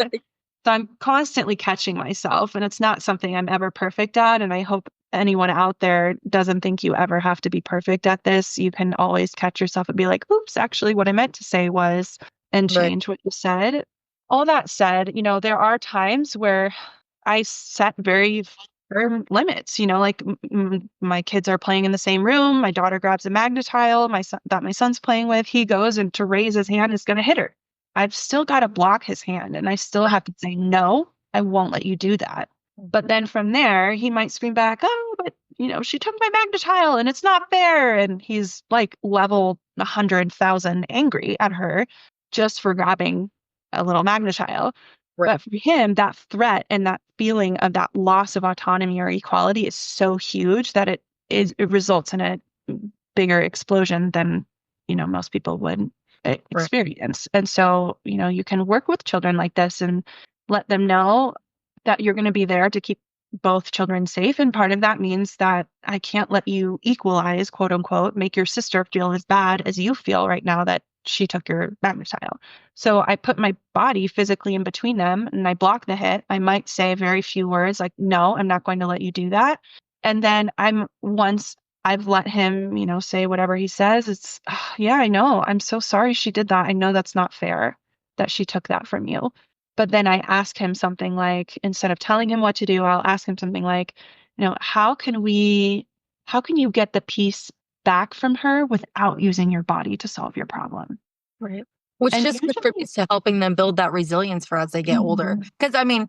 I'm constantly catching myself, and it's not something I'm ever perfect at. And I hope anyone out there doesn't think you ever have to be perfect at this. You can always catch yourself and be like, oops, actually what I meant to say was, and change what you said. All that said, there are times where I set very firm limits, like my kids are playing in the same room. My daughter grabs a magnetile, that my son's playing with. He goes and to raise his hand is going to hit her. I've still got to block his hand, and I still have to say, no, I won't let you do that. But then from there, he might scream back, oh, but she took my magnetile and it's not fair. And he's like level 100,000 angry at her just for grabbing a little magnetile. Right. But for him, that threat and that feeling of that loss of autonomy or equality is so huge that it results in a bigger explosion than, most people would experience. Right. And so, you can work with children like this and let them know that you're going to be there to keep both children safe. And part of that means that I can't let you equalize, quote unquote, make your sister feel as bad as you feel right now that she took your magnetile. So I put my body physically in between them and I block the hit. I might say very few words like, no, I'm not going to let you do that. And then once I've let him, say whatever he says. It's, yeah, I know. I'm so sorry she did that. I know that's not fair that she took that from you. But then I ask him something like, instead of telling him what to do, I'll ask him something like, how can you get the peace back from her without using your body to solve your problem?
Right. Which
And
just
usually,
contributes to helping them build that resilience for as they get older.
Mhm.
Because I mean,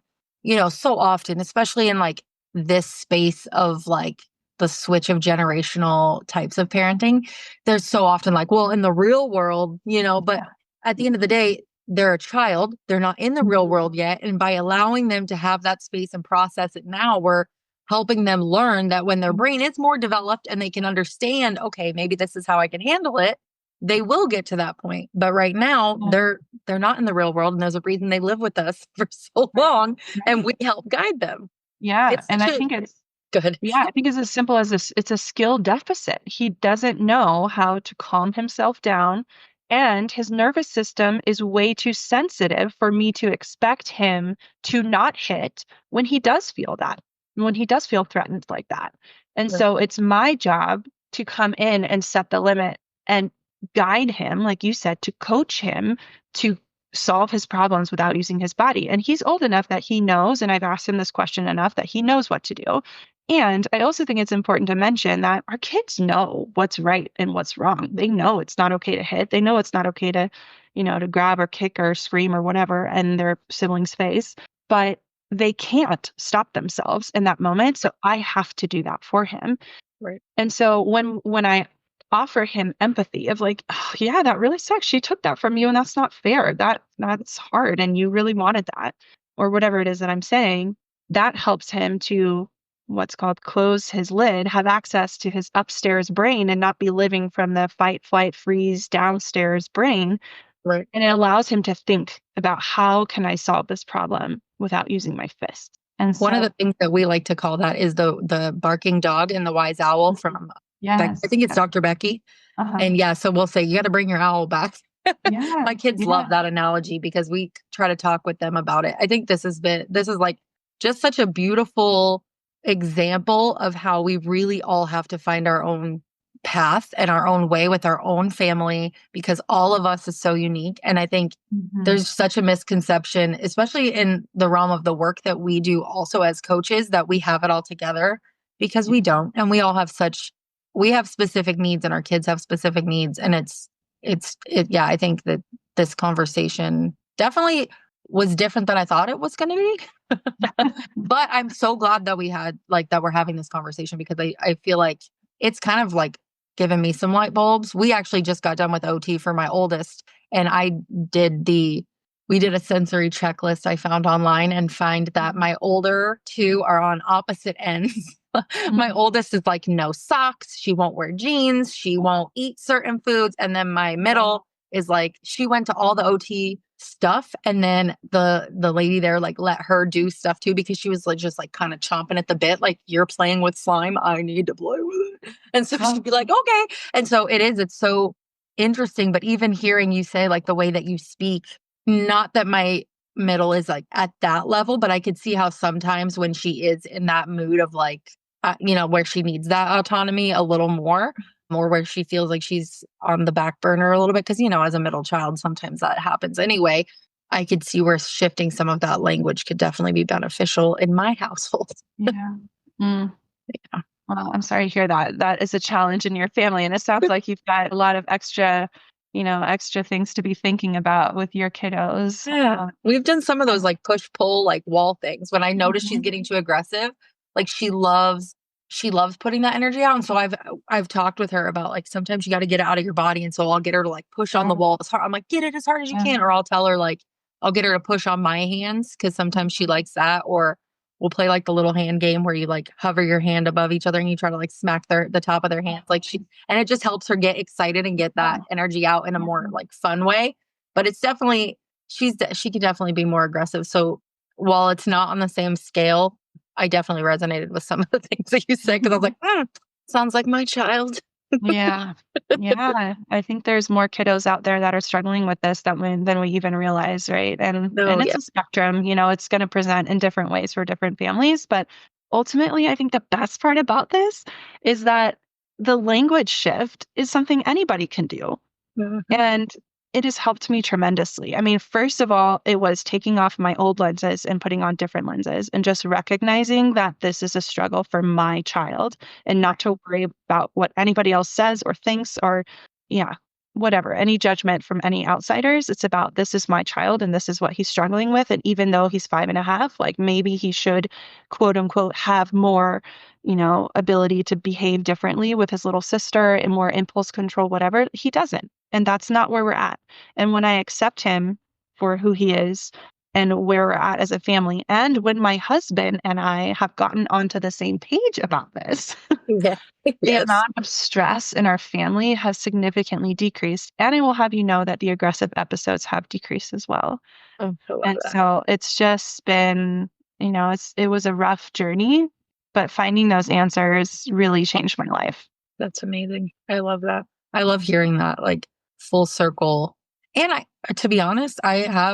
so often, especially in like this space of like the switch of generational types of parenting, there's so often like, well, in the real world, but at the end of the day, they're a child. They're not in the real world yet. And by allowing them to have that space and process it now, we're helping them learn that when their brain is more developed and they can understand, okay, maybe this is how I can handle it, they will get to that point. But right now,
Yeah.
they're not in the real world, and there's a reason they live with us for so long, and we
Right.
help guide them.
Yeah.
It's
And
such
I
a
think it's,
good.
Yeah, I think it's as simple as this. It's a skill deficit. He doesn't know how to calm himself down, and his nervous system is way too sensitive for me to expect him to not hit when he does feel that, when he does feel threatened like that. And
Right,
so it's my job to come in and set the limit and guide him, like you said, to coach him to solve his problems without using his body. And he's old enough that he knows, and I've asked him this question enough that he knows what to do. And I also think it's important to mention that our kids know what's right and what's wrong. They know it's not okay to hit. They know it's not okay to, to grab or kick or scream or whatever in their sibling's face, but they can't stop themselves in that moment. So I have to do that for him.
right,
And so when I offer him empathy of like, oh, yeah, that really sucks. She took that from you and that's not fair. That's hard and you really wanted that or whatever it is that I'm saying, that helps him to what's called close his lid, have access to his upstairs brain and not be living from the fight, flight, freeze downstairs brain.
right.
And it allows him to think about how can I solve this problem without using my fist. And
One of
so,
the things that we like to call that is the barking dog and the wise owl from I
yes.
think it's Dr. Becky.
Uh-huh.
And yeah, so we'll say you got to bring your owl back.
Yeah.
My kids
Yeah.
love that analogy because we try to talk with them about it. I think this is like just such a beautiful example of how we really all have to find our own path and our own way with our own family because all of us is so unique. And I think
Mhm.
there's such a misconception, especially in the realm of the work that we do also as coaches, that we have it all together because we don't. And we have specific needs and our kids have specific needs. And yeah, I think that this conversation definitely was different than I thought it was going to be. But I'm so glad that we're having this conversation because I feel like it's kind of like given me some light bulbs. We actually just got done with OT for my oldest and we did a sensory checklist I found online and find that my older two are on opposite ends. My
Mhm.
oldest is like no socks. She won't wear jeans. She won't eat certain foods. And then my middle is like she went to all the OT stuff, and then the lady there like let her do stuff too because she was like just like kind of chomping at the bit, like you're playing with slime. I need to play with it. And so she'd be like, okay. And so it's so interesting. But even hearing you say like the way that you speak, not that my middle is like at that level, but I could see how sometimes when she is in that mood of like where she needs that autonomy a little more, or where she feels like she's on the back burner a little bit. Cause, as a middle child, sometimes that happens anyway. I could see where shifting some of that language could definitely be beneficial in my household.
Yeah. Mm.
Yeah.
Well, I'm sorry to hear that. That is a challenge in your family. And it sounds like you've got a lot of extra things to be thinking about with your kiddos.
Yeah. We've done some of those like push pull, like wall things. When I notice she's
Mhm.
getting too aggressive, like she loves putting that energy out. And so I've talked with her about like sometimes you got to get it out of your body. And so I'll get her to like push on the wall as hard. I'm like, get it as hard as you
Yeah.
can. Or I'll tell her like I'll get her to push on my hands because sometimes she likes that. Or we'll play like the little hand game where you like hover your hand above each other and you try to like smack the top of their hands. And it just helps her get excited and get that energy out in a more like fun way. But it's definitely she could definitely be more aggressive. So while it's not on the same scale, I definitely resonated with some of the things that you said because I was like, sounds like my child.
Yeah. Yeah. I think there's more kiddos out there that are struggling with this than we even realize, right? And
No,
it's
yeah,
a spectrum, it's going to present in different ways for different families, but ultimately I think the best part about this is that the language shift is something anybody can do.
Mhm.
And it has helped me tremendously. I mean, first of all, it was taking off my old lenses and putting on different lenses and just recognizing that this is a struggle for my child and not to worry about what anybody else says or thinks or, yeah, whatever, any judgment from any outsiders. It's about this is my child and this is what he's struggling with. And even though he's 5.5, like maybe he should, quote unquote, have more, ability to behave differently with his little sister and more impulse control, whatever. He doesn't. And that's not where we're at. And when I accept him for who he is and where we're at as a family, and when my husband and I have gotten onto the same page about this,
Yeah.
the
Yes.
amount of stress in our family has significantly decreased. And I will have you know that the aggressive episodes have decreased as well.
Oh, I love
And
that.
so it's just been, it was a rough journey, but finding those answers really changed my life.
That's amazing. I love that. I love hearing that, like, full circle. And to be honest, I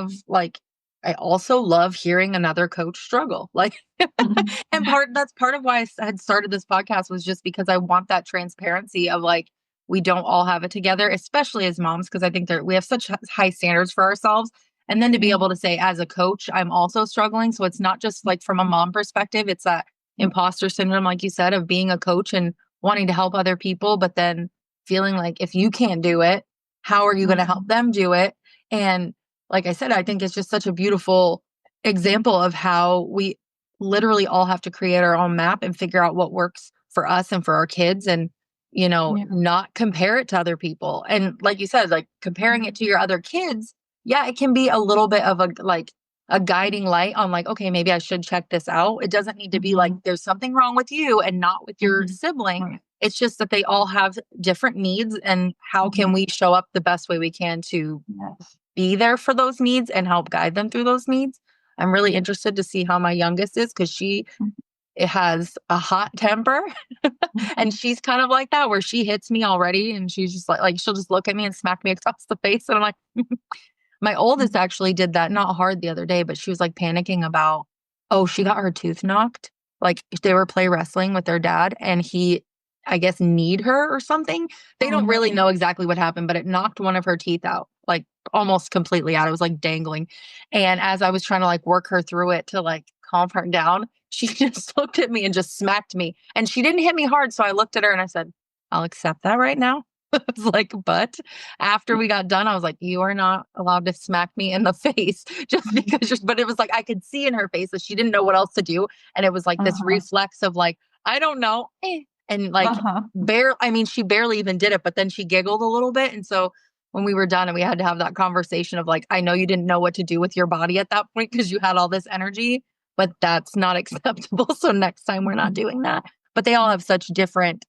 also love hearing another coach struggle. Like,
Mhm.
and that's part of why had started this podcast was just because I want that transparency of like, we don't all have it together, especially as moms, because I think we have such high standards for ourselves. And then to be
Yeah.
able to say, as a coach, I'm also struggling. So it's not just like from a mom perspective, it's that imposter syndrome, like you said, of being a coach and wanting to help other people, but then feeling like if you can't do it, how are you going to help
Mhm.
them do it? And like I said, I think it's just such a beautiful example of how we literally all have to create our own map and figure out what works for us and for our kids and
Yeah.
not compare it to other people. And like you said, like comparing it to your other kids, yeah, it can be a little bit of a guiding light on like, okay, maybe I should check this out. It doesn't need to be like
Mhm.
there's something wrong with you and not with your
Mhm.
sibling.
Right.
It's just that they all have different needs and how can
Mhm.
we show up the best way we can to
Yes.
be there for those needs and help guide them through those needs. I'm really interested to see how my youngest is because
Mhm.
it has a hot temper and
Mhm.
she's kind of like that where she hits me already and she's just like she'll just look at me and smack me across the face and I'm like my oldest
Mhm.
actually did that, not hard the other day, but she was like panicking about, oh, she got her tooth knocked. Like they were play wrestling with their dad and he, I guess, kneed her or something. They
Oh
don't really
no.
know exactly what happened, but it knocked one of her teeth out, like almost completely out. It was like dangling. And as I was trying to like work her through it to like calm her down, she just looked at me and just smacked me. And she didn't hit me hard. So I looked at her and I said, I'll accept that right now. I was like, but after we got done, I was like, you are not allowed to smack me in the face just
Mhm.
because but it was like I could see in her face that she didn't know what else to do. And it was like this
Uh-huh.
reflex of like, I don't know. And like
Uh-huh.
I mean, she barely even did it, but then she giggled a little bit. And so when we were done and we had to have that conversation of like, I know you didn't know what to do with your body at that point because you had all this energy, but that's not acceptable. So next time we're not
Mhm.
doing that. But they all have such different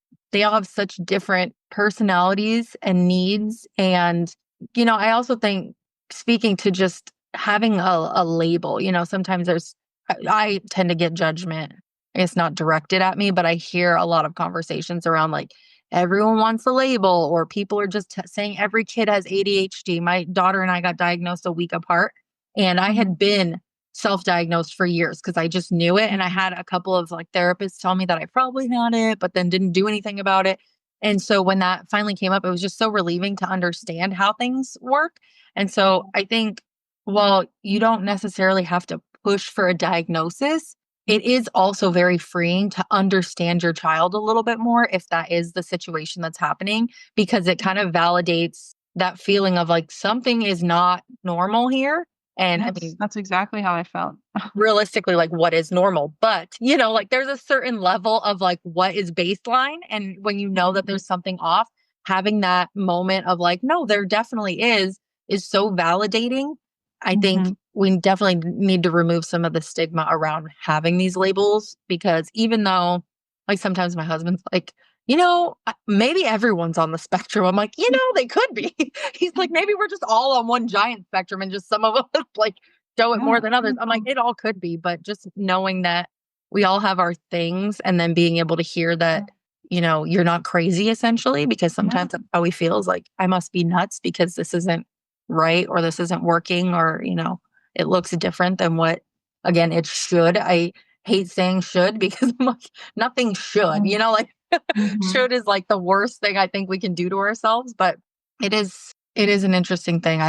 personalities and needs. And, I also think speaking to just having a label, sometimes I tend to get judgment. It's not directed at me, but I hear a lot of conversations around like everyone wants a label, or people are just saying every kid has ADHD. My daughter and I got diagnosed a week apart, and I
Mhm.
had been self-diagnosed for years because I just knew it. And I had a couple of like therapists tell me that I probably had it, but then didn't do anything about it. And so when that finally came up, it was just so relieving to understand how things work. And so I think while you don't necessarily have to push for a diagnosis, it is also very freeing to understand your child a little bit more if that is the situation that's happening, because it kind of validates that feeling of like something is not normal here. And I
Yes,
mean,
that's exactly how I felt.
realistically like what is normal, but like there's a certain level of like what is baseline, and when you know that
Mhm.
there's something off, having that moment of like no, there definitely is so validating. I think
Mhm.
we definitely need to remove some of the stigma around having these labels, because even though like sometimes my husband's like, maybe everyone's on the spectrum. I'm like, they could be. He's like, maybe we're just all on one giant spectrum and just some of us like show it more
Yeah.
than others. I'm like, it all could be, but just knowing that we all have our things and then being able to hear that, you're not crazy essentially, because
Yeah.
sometimes that's how we feel is like, I must be nuts because this isn't right or this isn't working or, it looks different than what, again, it should. I hate saying should because I'm like, nothing should,
Mhm.
like,
Mhm.
should is like the worst thing I think we can do to ourselves, but it is an interesting thing.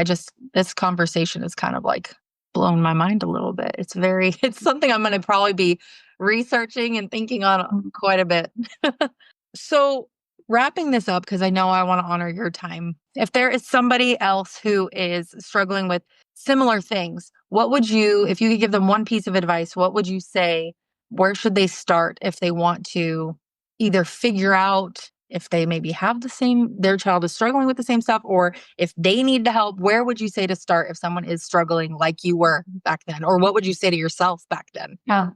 This conversation is kind of like blown my mind a little bit. It's something I'm going to probably be researching and thinking on
Mhm.
quite a bit. So, wrapping this up, because I know I want to honor your time. If there is somebody else who is struggling with similar things, if you could give them one piece of advice, what would you say? Where should they start if they want to either figure out if they maybe have their child is struggling with the same stuff, or if they need to help? Where would you say to start if someone is struggling like you were back then? Or what would you say to yourself back then?
Yeah.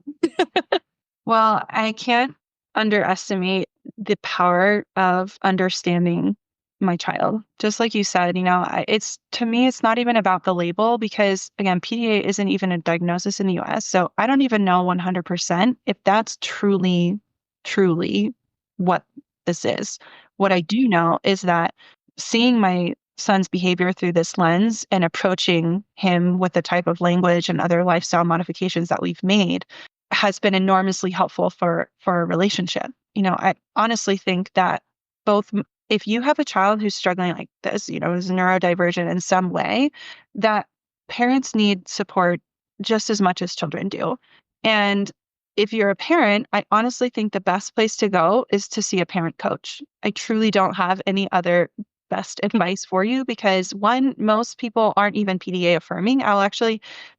Well, I can't underestimate the power of understanding my child. Just like you said, it's to me, it's not even about the label because, again, PDA isn't even a diagnosis in the US. So I don't even know 100% if that's truly, truly what this is. What I do know is that seeing my son's behavior through this lens and approaching him with the type of language and other lifestyle modifications that we've made has been enormously helpful for a relationship. I honestly think that if you have a child who's struggling like this, is neurodivergent in some way, that parents need support just as much as children do. And if you're a parent, I honestly think the best place to go is to see a parent coach. I truly don't have any other best advice for you because one, most people aren't even PDA affirming.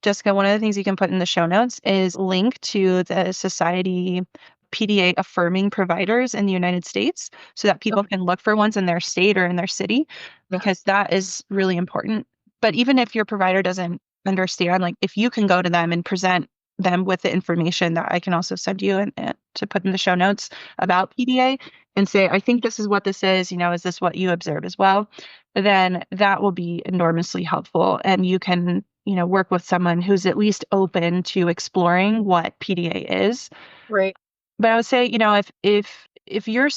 Jessica, one of the things you can put in the show notes is link to the Society PDA affirming providers in the United States so that people
Okay.
can look for ones in their state or in their city
Yeah.
because that is really important. But even if your provider doesn't understand, like if you can go to them and present them with the information that I can also send you and to put in the show notes about PDA and say, I think this is what this is, is this what you observe as well? Then that will be enormously helpful. And you can, work with someone who's at least open to exploring what PDA is.
Right.
But I would say, if your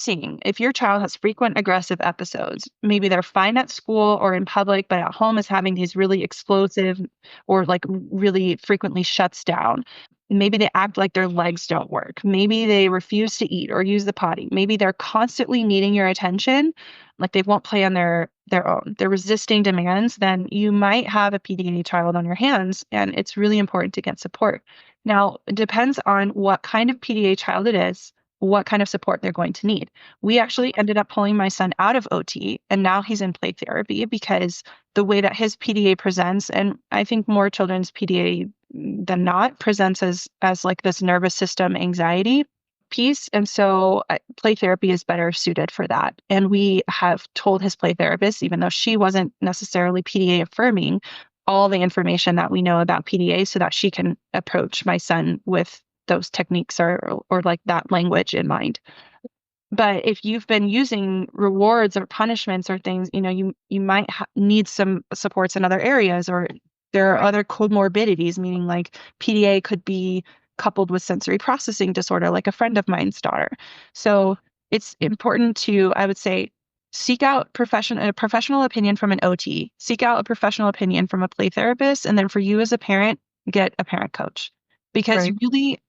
child has frequent aggressive episodes, maybe they're fine at school or in public, but at home is having these really explosive or like really frequently shuts down. Maybe they act like their legs don't work. Maybe they refuse to eat or use the potty. Maybe they're constantly needing your attention, like they won't play on their own. They're resisting demands, then you might have a PDA child on your hands, and it's really important to get support. Now, it depends on what kind of PDA child it is, what kind of support they're going to need. We actually ended up pulling my son out of OT, and now he's in play therapy because the way that his PDA presents, and I think more children's PDA than not presents as like this nervous system anxiety piece. And so play therapy is better suited for that. And we have told his play therapist, even though she wasn't necessarily PDA affirming, all the information that we know about PDA so that she can approach my son with those techniques or like that language in mind. But if you've been using rewards or punishments or things, you might need some supports in other areas, or there are
Right.
other comorbidities, meaning like PDA could be coupled with sensory processing disorder, like a friend of mine's daughter. So it's important to, I would say, seek out a professional opinion from an OT, seek out a professional opinion from a play therapist, and then for you as a parent, get a parent coach. Because
Right.
really,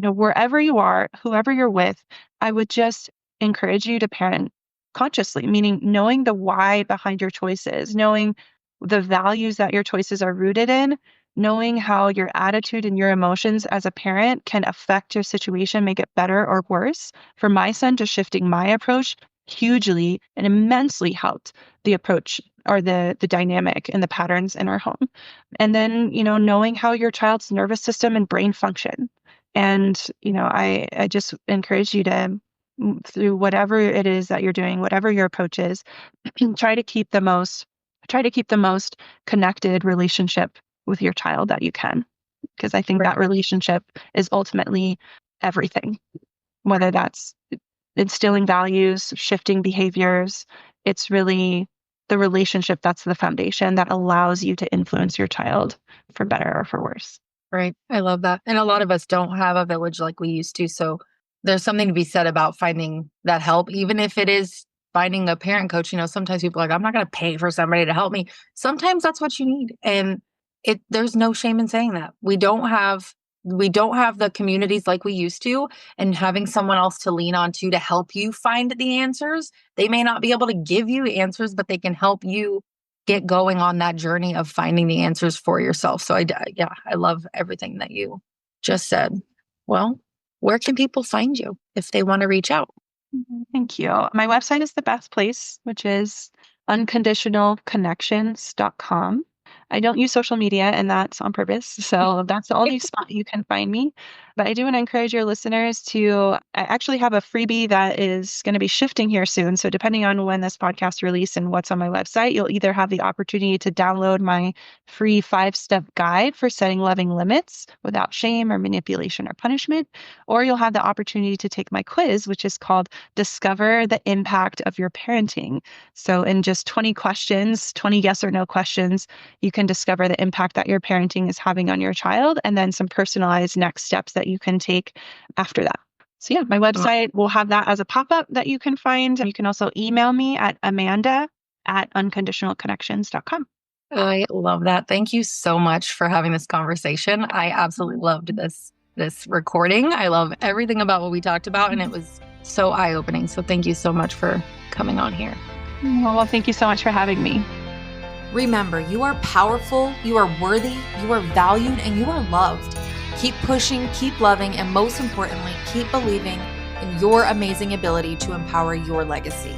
wherever you are, whoever you're with, I would just encourage you to parent consciously, meaning knowing the why behind your choices, knowing the values that your choices are rooted in, knowing how your attitude and your emotions as a parent can affect your situation, make it better or worse. For my son, just shifting my approach hugely and immensely helped the approach or the dynamic and the patterns in our home. And then, knowing how your child's nervous system and brain function. And, I just encourage you to through whatever it is that you're doing, whatever your approach is, try to keep the most try to keep the most connected relationship with your child that you can, because I think
Right.
that relationship is ultimately everything, whether that's instilling values, shifting behaviors. It's really the relationship that's the foundation that allows you to influence your child for better or for worse.
Right. I love that. And a lot of us don't have a village like we used to. So there's something to be said about finding that help, even if it is finding a parent coach. Sometimes people are like, I'm not going to pay for somebody to help me. Sometimes that's what you need. And there's no shame in saying that. We don't have we don't have the communities like we used to, and having someone else to lean on to help you find the answers. They may not be able to give you answers, but they can help you get going on that journey of finding the answers for yourself. So I love everything that you just said. Well, where can people find you if they want to reach out?
Thank you. My website is the best place, which is unconditionalconnections.com. I don't use social media, and that's on purpose. So that's the only spot you can find me. But I do want to encourage your listeners I actually have a freebie that is going to be shifting here soon. So depending on when this podcast release and what's on my website, you'll either have the opportunity to download my free 5-step guide for setting loving limits without shame or manipulation or punishment, or you'll have the opportunity to take my quiz, which is called Discover the Impact of Your Parenting. So in just 20 questions, 20 yes or no questions, you can discover the impact that your parenting is having on your child, and then some personalized next steps that you can take after that. So yeah, my website will have that as a pop-up that you can find. You can also email me at amanda@unconditionalconnections.com.
I love that. Thank you so much for having this conversation. I absolutely loved this recording. I love everything about what we talked about, and it was so eye-opening. So thank you so much for coming on here.
Well, thank you so much for having me.
Remember, you are powerful, you are worthy, you are valued, and you are loved. Keep pushing, keep loving, and most importantly, keep believing in your amazing ability to empower your legacy.